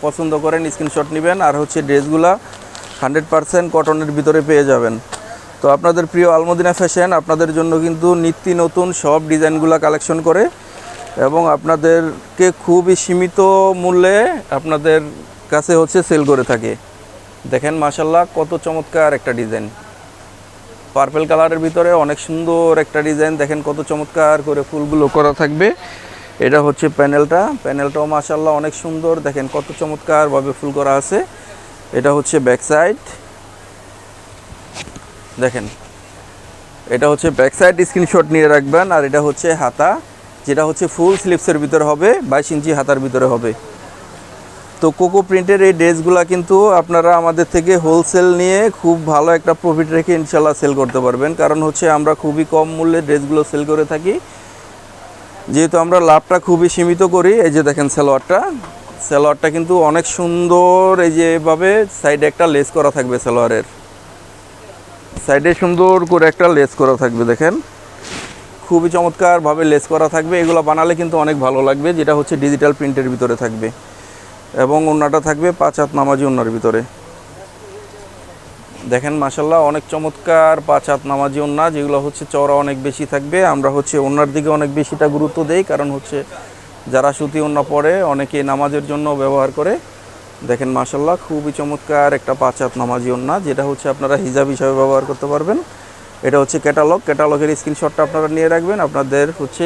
পছন্দ করেন স্ক্রিনশট নেবেন। আর হচ্ছে ড্রেসগুলা 100% কটনের ভিতরে পেয়ে যাবেন। তো আপনাদের প্রিয় আলমদিনা ফ্যাশন আপনাদের জন্য কিন্তু নিত্য নতুন সব ডিজাইনগুলো কালেকশন করে এবং আপনাদেরকে খুবই সীমিত মূল্যে আপনাদের কাছে হচ্ছে সেল করে থাকে। দেখেন মাশাল্লাহ কত চমৎকার একটা ডিজাইন, পার্পল কালারের ভিতরে অনেক সুন্দর একটা ডিজাইন। দেখেন কত চমৎকার করে ফুলগুলো করা থাকবে। এটা হচ্ছে প্যানেলটাও মাশাল্লাহ অনেক সুন্দর, দেখেন কত চমৎকারভাবে ফুল করা আছে। এটা হচ্ছে ব্যাক সাইড, দেখেন এটা হচ্ছে ব্যাক সাইড, স্ক্রিনশট নিয়ে রাখবেন। আর এটা হচ্ছে হাতা, যেটা হচ্ছে ফুল স্লিভসের ভিতরে হবে, 22 ইঞ্চি হাতার ভিতরে হবে। তো কোকো প্রিন্টের এই ড্রেসগুলো কিন্তু আপনারা আমাদের থেকে হোলসেল নিয়ে খুব ভালো একটা প্রফিট রেখে ইনশাল্লাহ সেল করতে পারবেন। কারণ হচ্ছে আমরা খুবই কম মূল্যে ড্রেসগুলো সেল করে থাকি, যেহেতু আমরা লাভটা খুবই সীমিত করি। এই যে দেখেন সালোয়ারটা কিন্তু অনেক সুন্দর, এই যে এভাবে সাইডে একটা লেস করা থাকবে, সালোয়ারের সাইডে সুন্দর করে একটা লেস করা থাকবে, দেখেন খুবই চমৎকারভাবে লেস করা থাকবে। এগুলো বানালে কিন্তু অনেক ভালো লাগবে, যেটা হচ্ছে ডিজিটাল প্রিন্টের ভিতরে থাকবে এবং ওড়নাটা থাকবে 5 হাত নামাজি ওড়নার ভিতরে। দেখেন মাশাল্লাহ অনেক চমৎকার 5 হাত নামাজি ওড়না, যেগুলো হচ্ছে চওড়া অনেক বেশি থাকবে। আমরা হচ্ছে ওড়নার দিকে অনেক বেশিটা গুরুত্ব দেই, কারণ হচ্ছে যারা সুতি ওড়না পরে অনেকে নামাজের জন্য ব্যবহার করে। দেখেন মাশাল্লাহ খুবই চমৎকার একটা 5 হাত নামাজি ওড়না, যেটা হচ্ছে আপনারা হিজাব হিসাবে ব্যবহার করতে পারবেন। এটা হচ্ছে ক্যাটালগের স্ক্রিনশটটা আপনারা নিয়ে রাখবেন। আপনাদের হচ্ছে